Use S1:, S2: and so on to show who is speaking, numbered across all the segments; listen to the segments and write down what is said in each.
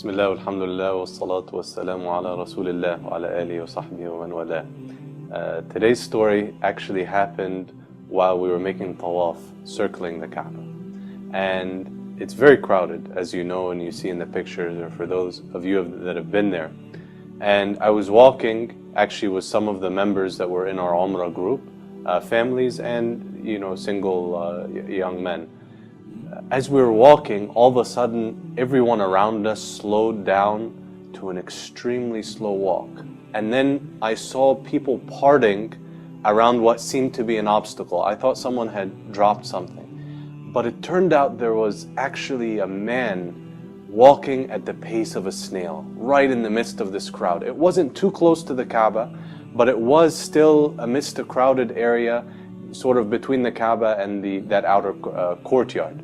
S1: Bismillah, alhamdulillah, wa salatu wa salamu ala rasulillah wa ala alihi wa sahbihi wa man wala. Today's story actually happened while we were making tawaf, circling the Kaaba. And it's very crowded, as you know and you see in the pictures, or for those of you that have been there. And I was walking actually with some of the members that were in our Umrah group, families and single young men. As we were walking, all of a sudden, everyone around us slowed down to an extremely slow walk. And then I saw people parting around what seemed to be an obstacle. I thought someone had dropped something. But it turned out there was actually a man walking at the pace of a snail, right in the midst of this crowd. It wasn't too close to the Kaaba, but it was still amidst a crowded area, sort of between the Kaaba and that outer courtyard.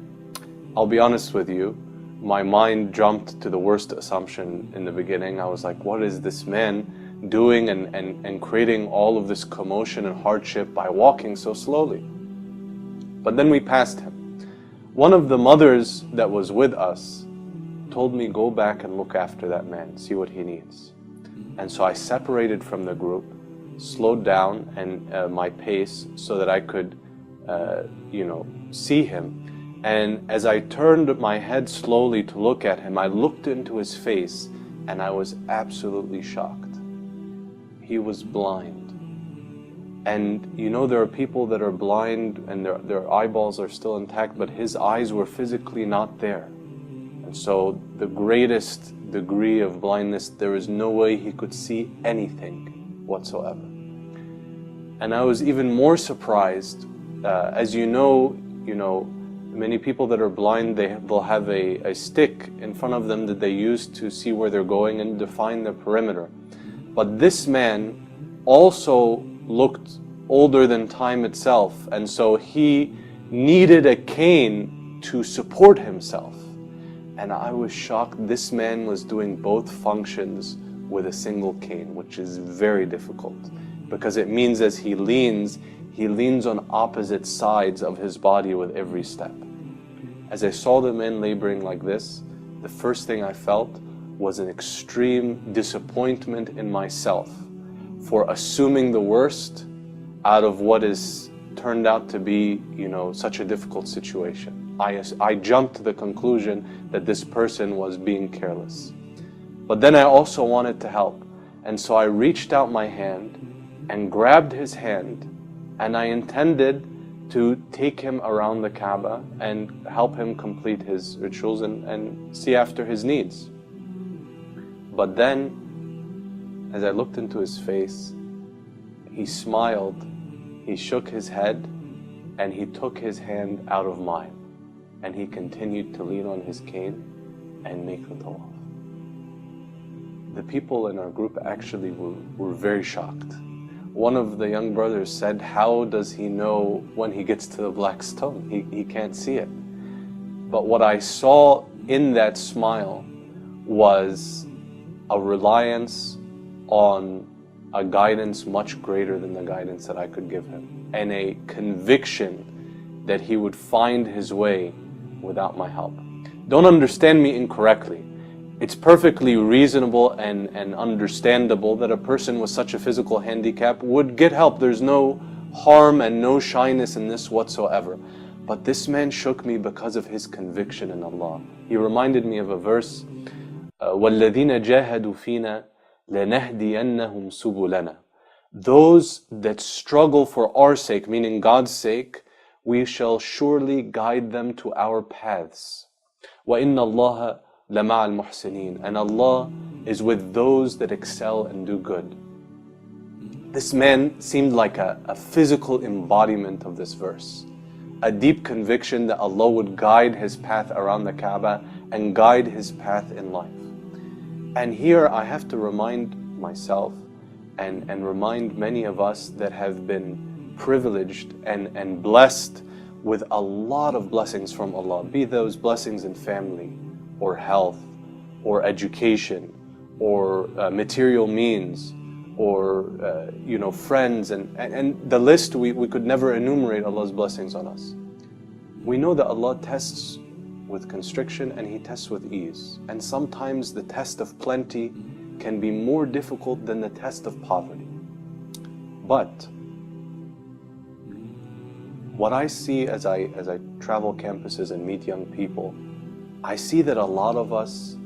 S1: I'll be honest with you, my mind jumped to the worst assumption in the beginning. I was like, what is this man doing and creating all of this commotion and hardship by walking so slowly? But then we passed him. One of the mothers that was with us told me, go back and look after that man, see what he needs. And so I separated from the group, slowed down and my pace so that I could see him. And as I turned my head slowly to look at him, I looked into his face and I was absolutely shocked. He was blind. And there are people that are blind and their eyeballs are still intact, but his eyes were physically not there. And so the greatest degree of blindness, there is no way he could see anything whatsoever. And I was even more surprised, as you know, many people that are blind, they'll have a stick in front of them that they use to see where they're going and define the perimeter. But this man also looked older than time itself, and so he needed a cane to support himself. And I was shocked. This man was doing both functions with a single cane, which is very difficult, because it means as he leans on opposite sides of his body with every step. As I saw the men laboring like this, the first thing I felt was an extreme disappointment in myself for assuming the worst out of what is turned out to be, such a difficult situation. I jumped to the conclusion that this person was being careless. But then I also wanted to help. And so I reached out my hand and grabbed his hand, and I intended to take him around the Kaaba and help him complete his rituals and see after his needs. But then, as I looked into his face, he smiled, he shook his head, and he took his hand out of mine, and he continued to lean on his cane and make the tawaf. The people in our group actually were very shocked. One of the young brothers said, how does he know when he gets to the black stone? He can't see it. But what I saw in that smile was a reliance on a guidance much greater than the guidance that I could give him, and a conviction that he would find his way without my help. Don't understand me incorrectly. It's perfectly reasonable and understandable that a person with such a physical handicap would get help. There's no harm and no shyness in this whatsoever. But this man shook me because of his conviction in Allah. He reminded me of a verse, وَالَّذِينَ جَاهَدُوا فِينَا لَنَهْدِيَنَّهُمْ سُبُلَنَا. Those that struggle for our sake, meaning God's sake, we shall surely guide them to our paths. وَإِنَّ اللَّهَ لَمَعَ الْمُحْسِنِينَ. And Allah is with those that excel and do good. This man seemed like a physical embodiment of this verse. A deep conviction that Allah would guide his path around the Kaaba and guide his path in life. And here I have to remind myself and remind many of us that have been privileged and blessed with a lot of blessings from Allah, be those blessings in family, or health, or education, or material means, or friends, and the list, we could never enumerate Allah's blessings on us. We know that Allah tests with constriction and he tests with ease. And sometimes the test of plenty can be more difficult than the test of poverty. But what I see as I travel campuses and meet young people, I see that a lot of us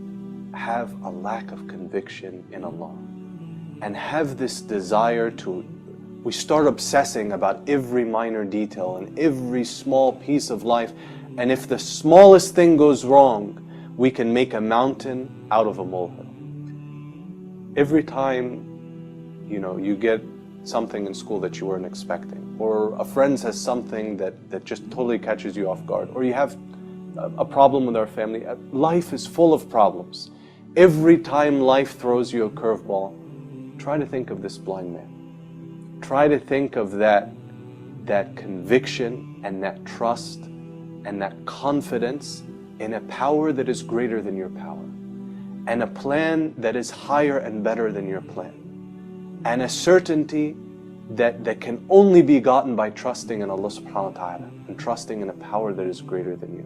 S1: have a lack of conviction in Allah and have this desire we start obsessing about every minor detail and every small piece of life, and if the smallest thing goes wrong, we can make a mountain out of a molehill. Every time, you get something in school that you weren't expecting, or a friend says something that just totally catches you off guard, or you have a problem with our family. Life is full of problems. Every time life throws you a curveball, try to think of this blind man. Try to think of that conviction and that trust and that confidence in a power that is greater than your power, and a plan that is higher and better than your plan, and a certainty that can only be gotten by trusting in Allah subhanahu wa ta'ala and trusting in a power that is greater than you.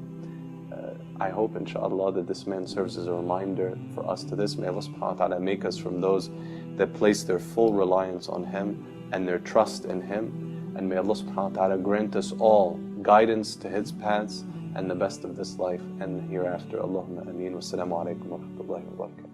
S1: I hope inshallah that this man serves as a reminder for us to this. May Allah subhanahu wa ta'ala make us from those that place their full reliance on Him and their trust in Him, and may Allah subhanahu wa ta'ala grant us all guidance to His paths and the best of this life and hereafter. Allahumma ameen. Wassalamu alaikum wa rahmatullahi wa barakatuh.